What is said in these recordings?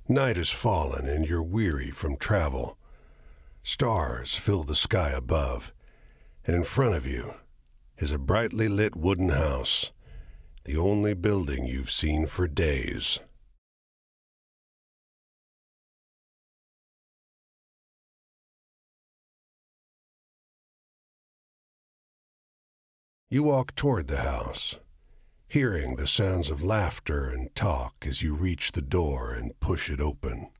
Night has fallen and you're weary from travel. Stars fill the sky above, and in front of you is a brightly lit wooden house, the only building you've seen for days. You walk toward the house, hearing the sounds of laughter and talk as you reach the door and push it open.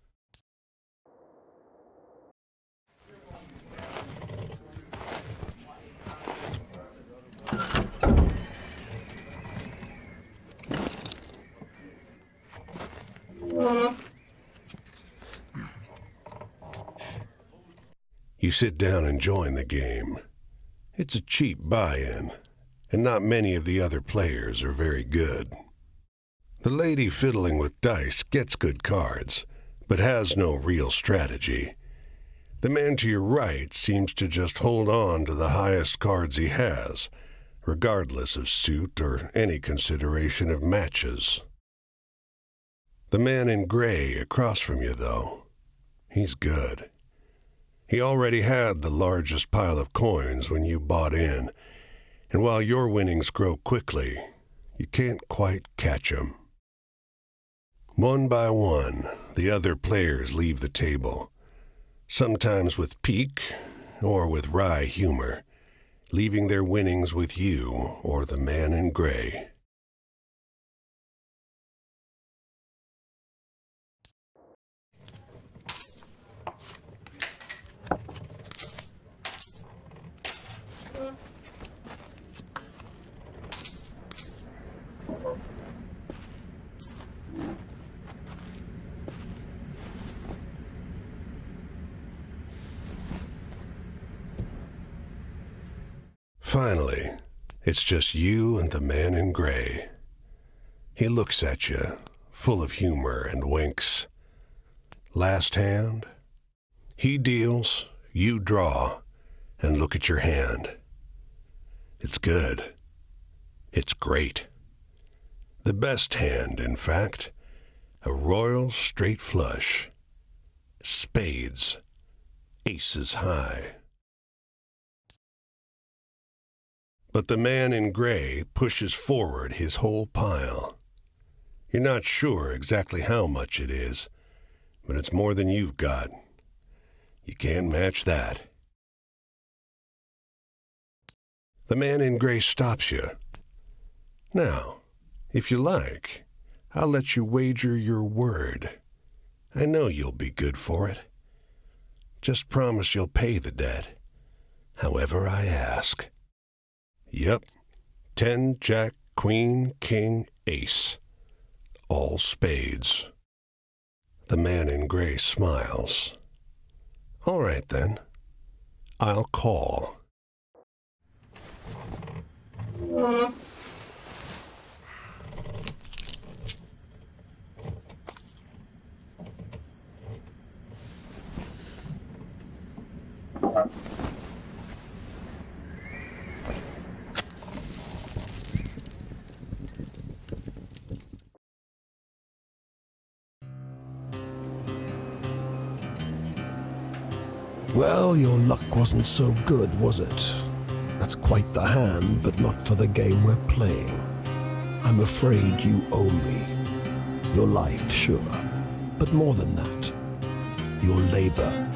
You sit down and join the game. It's a cheap buy-in, and not many of the other players are very good. The lady fiddling with dice gets good cards, but has no real strategy. The man to your right seems to just hold on to the highest cards he has, regardless of suit or any consideration of matches. The man in gray across from you, though, he's good. He already had the largest pile of coins when you bought in, and while your winnings grow quickly, you can't quite catch him. One by one, the other players leave the table, sometimes with pique or with wry humor, leaving their winnings with you or the man in gray. Finally, it's just you and the man in gray. He looks at you, full of humor, and winks. Last hand? He deals, you draw, and look at your hand. It's good. It's great. The best hand, in fact. A royal straight flush. Spades. Aces high. But the man in gray pushes forward his whole pile. You're not sure exactly how much it is, but it's more than you've got. You can't match that. The man in gray stops you. Now, if you like, I'll let you wager your word. I know you'll be good for it. Just promise you'll pay the debt, however I ask. Yep, 10, Jack, Queen, King, Ace. All spades. The man in gray smiles. All right, then. I'll call. Well, your luck wasn't so good, was it? That's quite the hand, but not for the game we're playing. I'm afraid you owe me. Your life, sure, but more than that, your labor.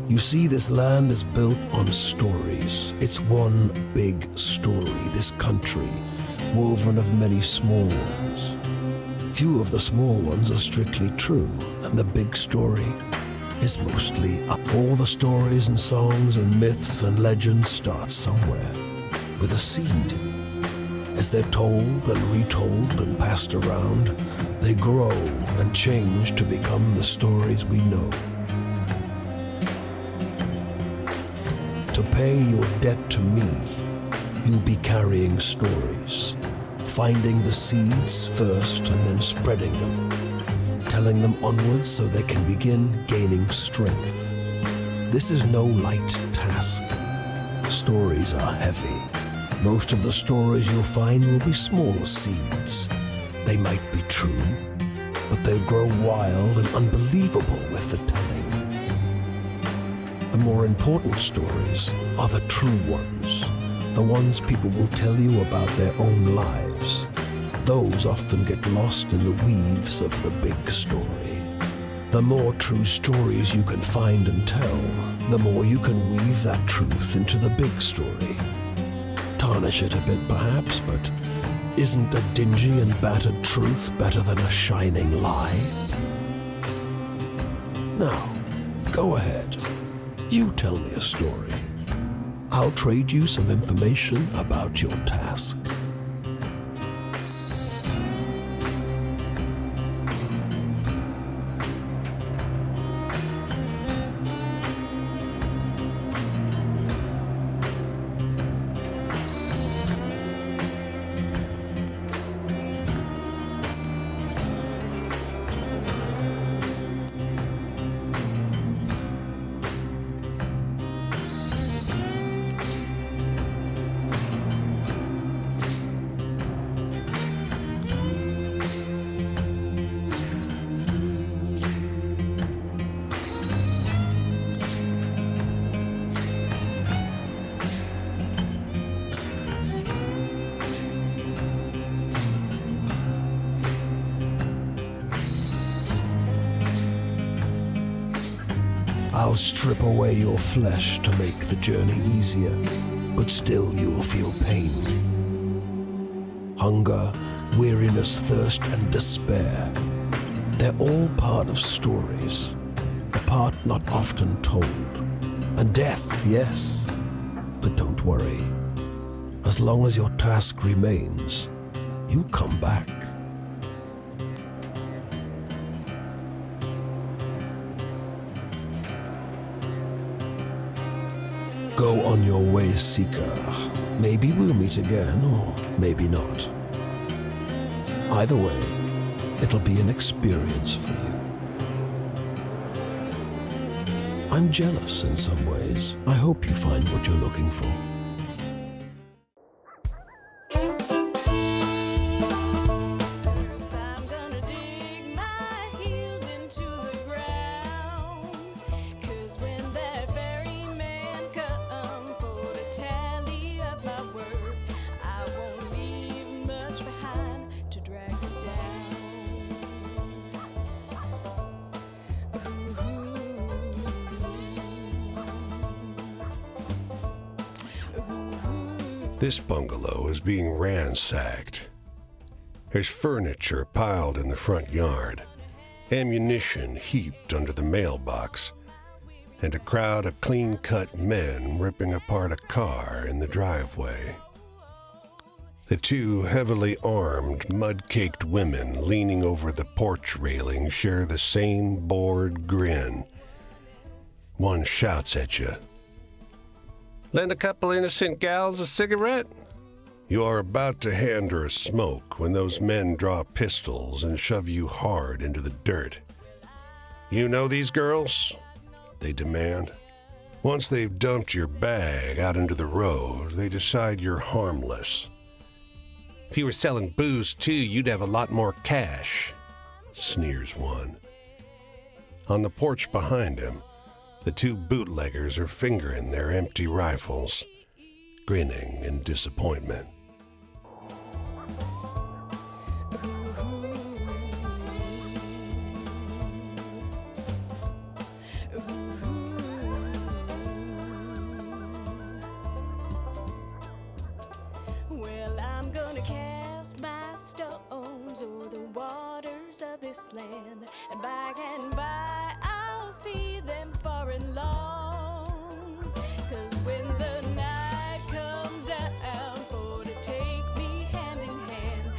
You see, this land is built on stories. It's one big story, this country, woven of many small ones. Few of the small ones are strictly true, and the big story is mostly up. All the stories and songs and myths and legends start somewhere, with a seed. As they're told and retold and passed around, they grow and change to become the stories we know. To pay your debt to me, you'll be carrying stories. Finding the seeds first and then spreading them, telling them onwards so they can begin gaining strength. This is no light task. Stories are heavy. Most of the stories you'll find will be small seeds, They might be true, but they'll grow wild and unbelievable with the telling. The more important stories are the true ones, the ones people will tell you about their own lives. Those often get lost in the weaves of the big story. The more true stories you can find and tell, the more you can weave that truth into the big story. Tarnish it a bit perhaps, but isn't a dingy and battered truth better than a shining lie? Now, go ahead. You tell me a story. I'll trade you some information about your task. I'll strip away your flesh to make the journey easier, but still you'll feel pain. Hunger, weariness, thirst, and despair. They're all part of stories, a part not often told. And death, yes, but don't worry. As long as your task remains, you'll come back. Go on your way, Seeker. Maybe we'll meet again, or maybe not. Either way, it'll be an experience for you. I'm jealous in some ways. I hope you find what you're looking for. This bungalow is being ransacked. There's furniture piled in the front yard, ammunition heaped under the mailbox, and a crowd of clean-cut men ripping apart a car in the driveway. The two heavily armed, mud-caked women leaning over the porch railing share the same bored grin. One shouts at you. "Lend a couple innocent gals a cigarette?" You are about to hand her a smoke when those men draw pistols and shove you hard into the dirt. "You know these girls?" they demand. Once they've dumped your bag out into the road, they decide you're harmless. "If you were selling booze too, you'd have a lot more cash," sneers one. On the porch behind him, the two bootleggers are fingering their empty rifles, grinning in disappointment. Well, I'm gonna cast my stones o'er the waters of this land, and by I'll see them far and long. 'Cause when the night come down for to take me hand in hand,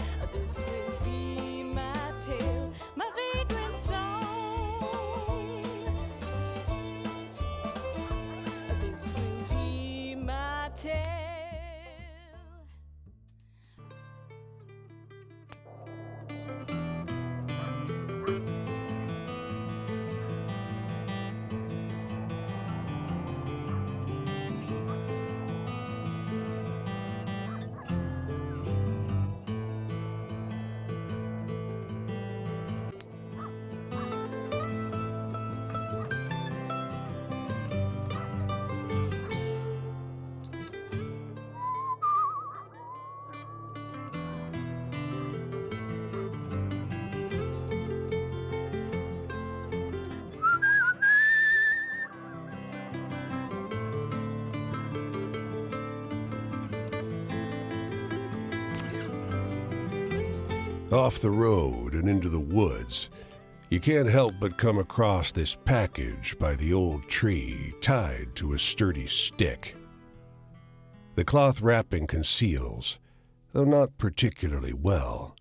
Off the road and into the woods, you can't help but come across this package by the old tree tied to a sturdy stick. The cloth wrapping conceals, though not particularly well,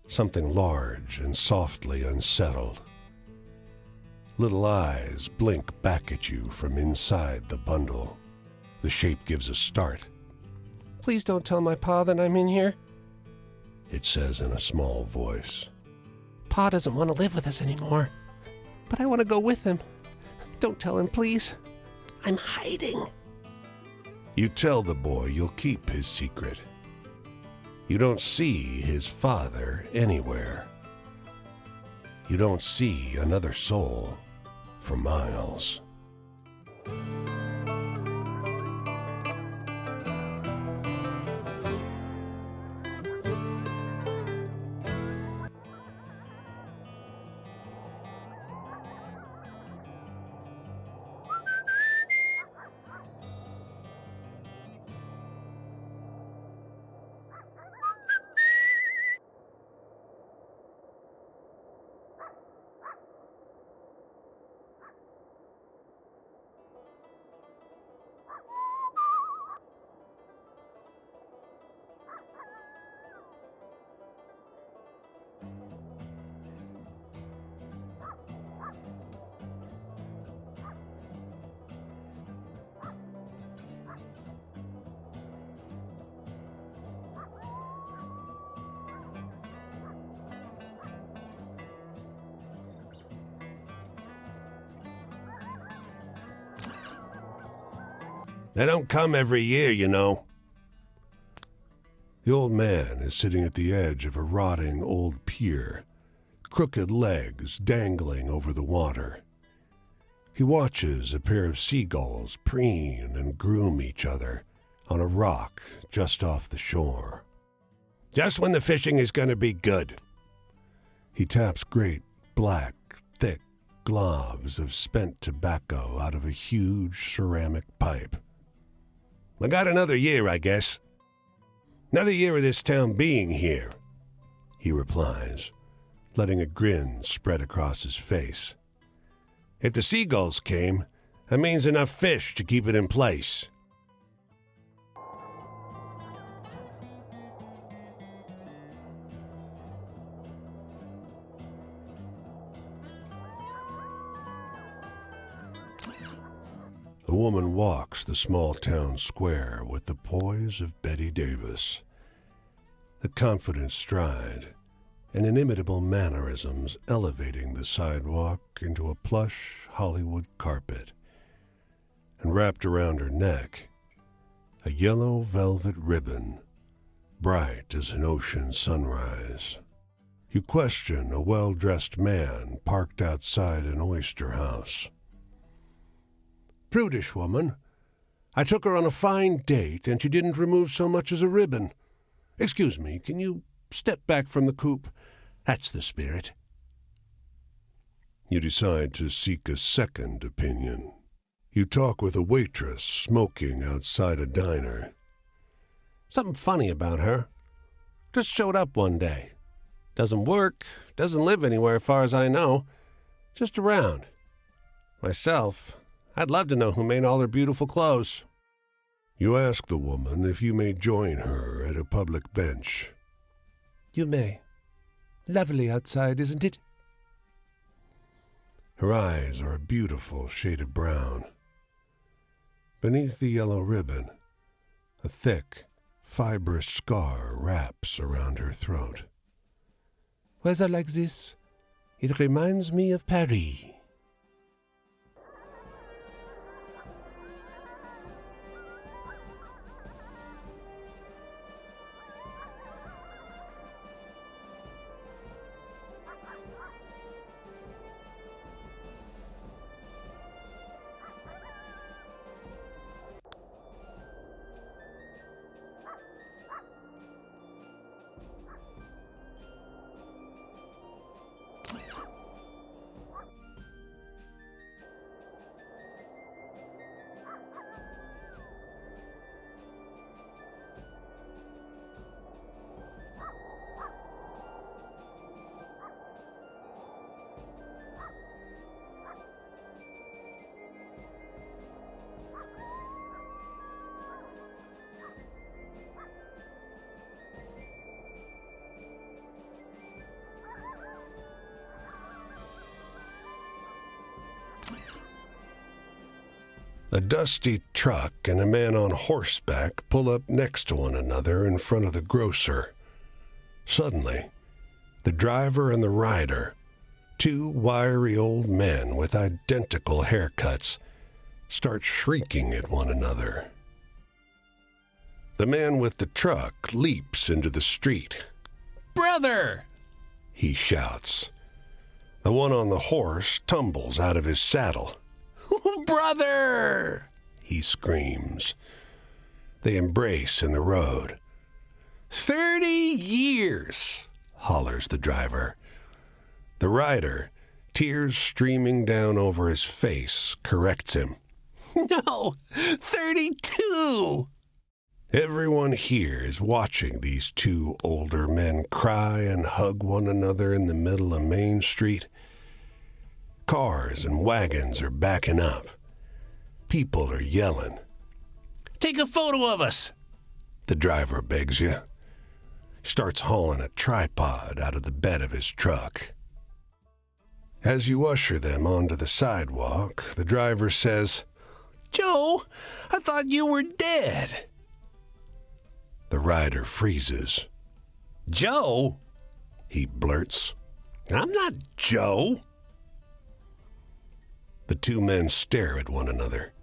something large and softly unsettled. Little eyes blink back at you from inside the bundle. The shape gives a start. Please don't tell my pa that I'm in here. It says in a small voice. Pa doesn't want to live with us anymore, but I want to go with him. Don't tell him, please. I'm hiding. You tell the boy you'll keep his secret. You don't see his father anywhere. You don't see another soul for miles. They don't come every year, you know. The old man is sitting at the edge of a rotting old pier, crooked legs dangling over the water. He watches a pair of seagulls preen and groom each other on a rock just off the shore. Just when the fishing is going to be good. He taps great, black, thick globs of spent tobacco out of a huge ceramic pipe. I got another year, I guess. Another year of this town being here, he replies, letting a grin spread across his face. If the seagulls came, that means enough fish to keep it in place. The woman walks the small town square with the poise of Betty Davis, the confident stride and inimitable mannerisms elevating the sidewalk into a plush Hollywood carpet, and wrapped around her neck, a yellow velvet ribbon, bright as an ocean sunrise. You question a well-dressed man parked outside an oyster house. Prudish woman. I took her on a fine date, and she didn't remove so much as a ribbon. Excuse me, can you step back from the coupe? That's the spirit. You decide to seek a second opinion. You talk with a waitress smoking outside a diner. Something funny about her. Just showed up one day. Doesn't work, doesn't live anywhere far as I know. Just around. Myself, I'd love to know who made all her beautiful clothes. You ask the woman if you may join her at a public bench. You may. Lovely outside, isn't it? Her eyes are a beautiful shade of brown. Beneath the yellow ribbon, a thick, fibrous scar wraps around her throat. Weather like this, it reminds me of Paris. A dusty truck and a man on horseback pull up next to one another in front of the grocer. Suddenly, the driver and the rider, two wiry old men with identical haircuts, start shrieking at one another. The man with the truck leaps into the street. Brother! He shouts. The one on the horse tumbles out of his saddle. Brother! He screams. They embrace in the road. 30 years! Hollers the driver. The rider, tears streaming down over his face, corrects him. No, 32! Everyone here is watching these two older men cry and hug one another in the middle of Main Street. Cars and wagons are backing up. People are yelling. Take a photo of us! The driver begs you. Starts hauling a tripod out of the bed of his truck. As you usher them onto the sidewalk, the driver says, Joe, I thought you were dead. The rider freezes. Joe? He blurts. I'm not Joe. The two men stare at one another,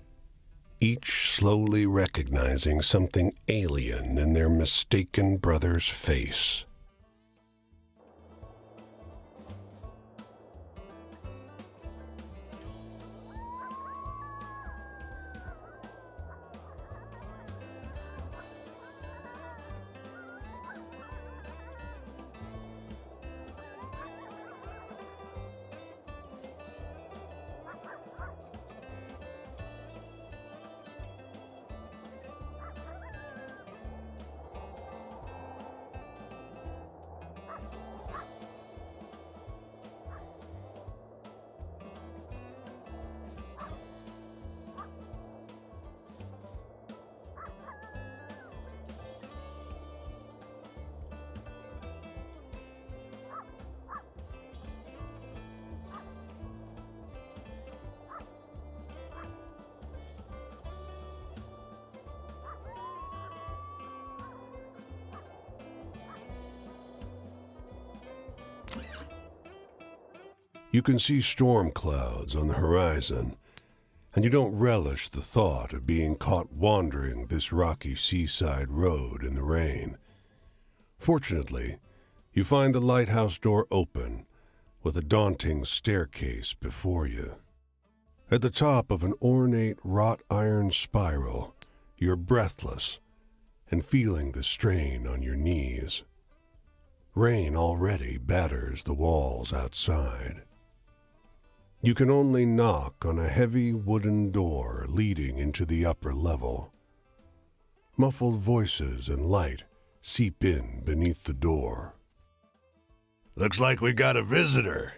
each slowly recognizing something alien in their mistaken brother's face. You can see storm clouds on the horizon, and you don't relish the thought of being caught wandering this rocky seaside road in the rain. Fortunately, you find the lighthouse door open, with a daunting staircase before you. At the top of an ornate wrought iron spiral, you're breathless and feeling the strain on your knees. Rain already batters the walls outside. You can only knock on a heavy wooden door leading into the upper level. Muffled voices and light seep in beneath the door. "Looks like we got a visitor."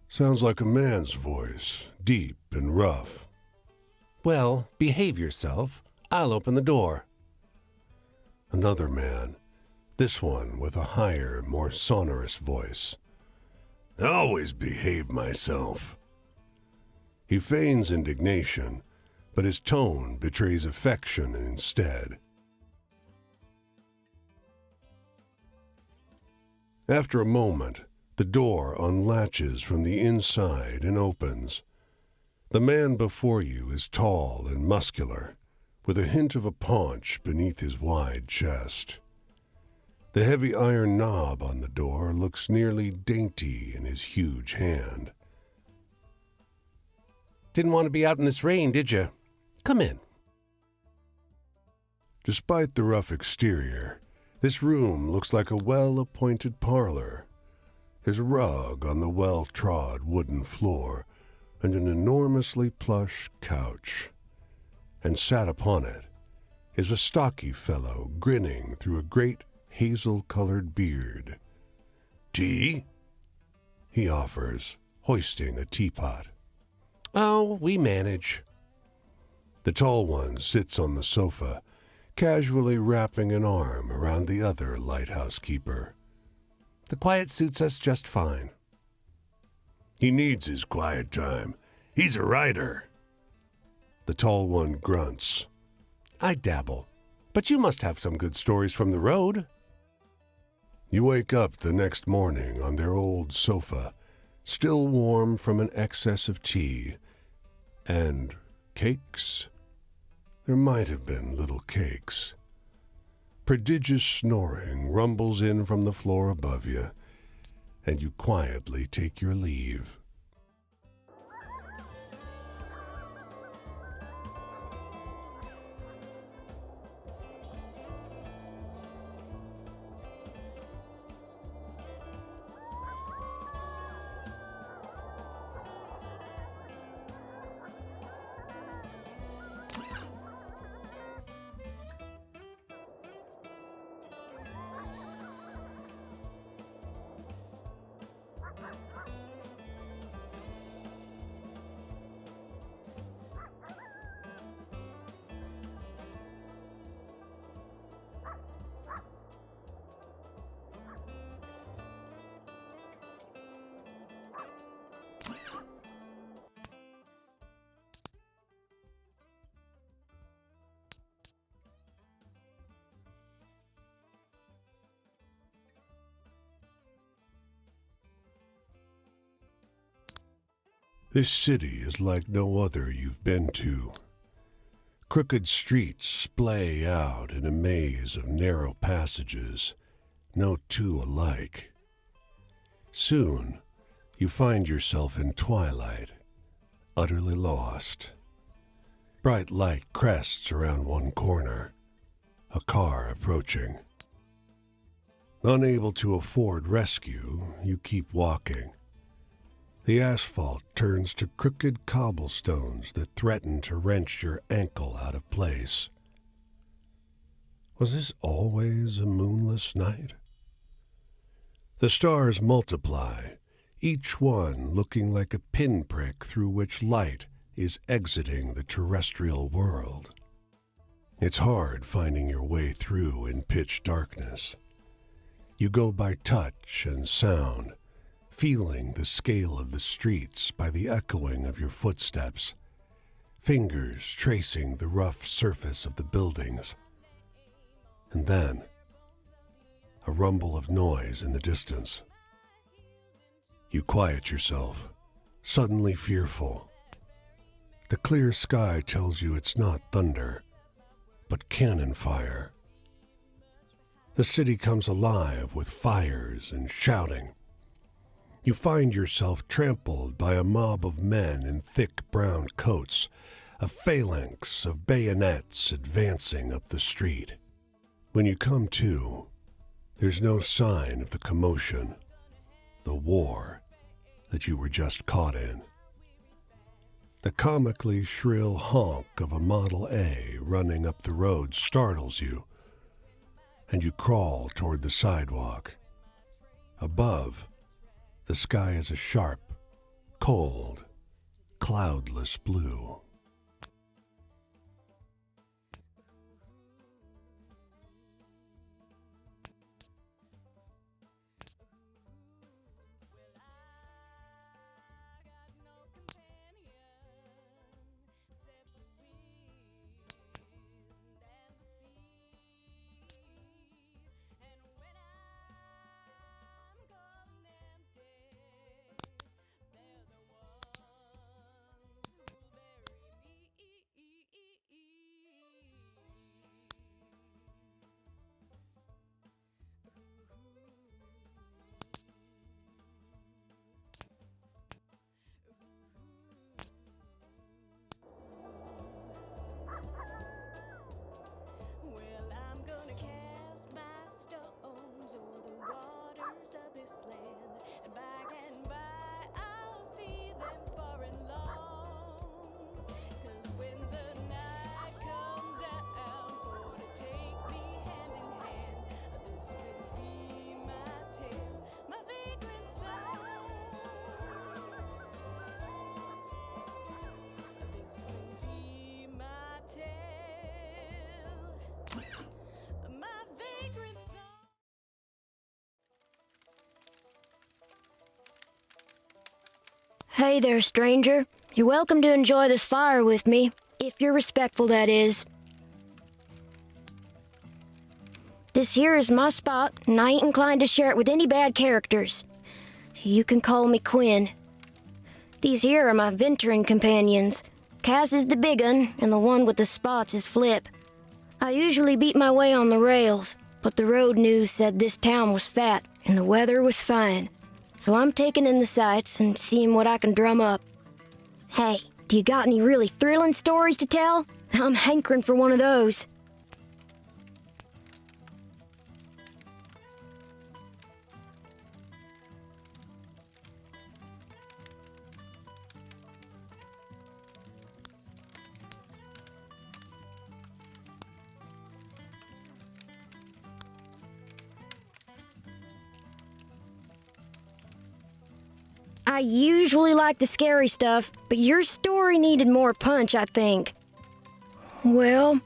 Sounds like a man's voice, deep and rough. Well, behave yourself. I'll open the door. Another man, this one with a higher, more sonorous voice. "I always behave myself." He feigns indignation, but his tone betrays affection instead. After a moment, the door unlatches from the inside and opens. The man before you is tall and muscular, with a hint of a paunch beneath his wide chest. The heavy iron knob on the door looks nearly dainty in his huge hand. Didn't want to be out in this rain, did you? Come in. Despite the rough exterior, this room looks like a well-appointed parlor. There's a rug on the well-trod wooden floor and an enormously plush couch. And sat upon it is a stocky fellow grinning through a great hazel-colored beard. "Tea?" he offers, hoisting a teapot. Oh, we manage. The tall one sits on the sofa, casually wrapping an arm around the other lighthouse keeper. The quiet suits us just fine. He needs his quiet time. He's a writer. The tall one grunts. I dabble. But you must have some good stories from the road. You wake up the next morning on their old sofa, still warm from an excess of tea. And cakes? There might have been little cakes. Prodigious snoring rumbles in from the floor above you, and you quietly take your leave. This city is like no other you've been to. Crooked streets splay out in a maze of narrow passages, no two alike. Soon, you find yourself in twilight, utterly lost. Bright light crests around one corner, a car approaching. Unable to afford rescue, you keep walking. The asphalt turns to crooked cobblestones that threaten to wrench your ankle out of place. Was this always a moonless night? The stars multiply, each one looking like a pinprick through which light is exiting the terrestrial world. It's hard finding your way through in pitch darkness. You go by touch and sound, feeling the scale of the streets by the echoing of your footsteps, fingers tracing the rough surface of the buildings. And then, a rumble of noise in the distance. You quiet yourself, suddenly fearful. The clear sky tells you it's not thunder, but cannon fire. The city comes alive with fires and shouting. You find yourself trampled by a mob of men in thick brown coats, a phalanx of bayonets advancing up the street. When you come to, there's no sign of the commotion, the war that you were just caught in. The comically shrill honk of a Model A running up the road startles you, and you crawl toward the sidewalk. Above, the sky is a sharp, cold, cloudless blue. Hey there, stranger. You're welcome to enjoy this fire with me. If you're respectful, that is. This here is my spot, and I ain't inclined to share it with any bad characters. You can call me Quinn. These here are my venturing companions. Cass is the big un, and the one with the spots is Flip. I usually beat my way on the rails, but the road news said this town was fat, and the weather was fine. So I'm taking in the sights and seeing what I can drum up. Hey, do you got any really thrilling stories to tell? I'm hankering for one of those. I usually like the scary stuff, but your story needed more punch, I think. Well,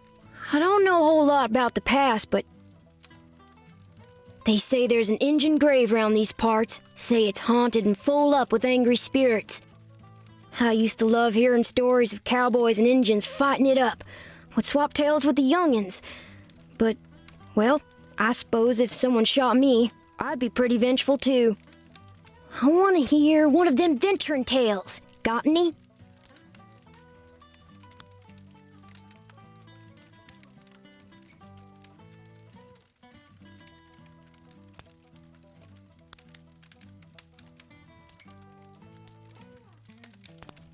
I don't know a whole lot about the past, but they say there's an Injun grave around these parts. Say it's haunted and full up with angry spirits. I used to love hearing stories of cowboys and Injuns fighting it up. Would swap tales with the youngins. But, well, I suppose if someone shot me, I'd be pretty vengeful too. I want to hear one of them venturing tales. Got any?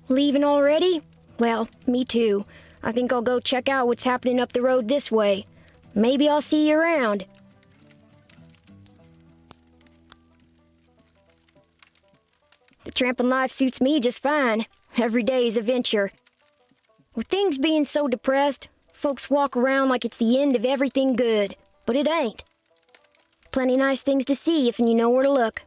Leaving already? Well, me too. I think I'll go check out what's happening up the road this way. Maybe I'll see you around. The tramping life suits me just fine. Every day's a venture. With things being so depressed, folks walk around like it's the end of everything good. But it ain't. Plenty nice things to see if you know where to look.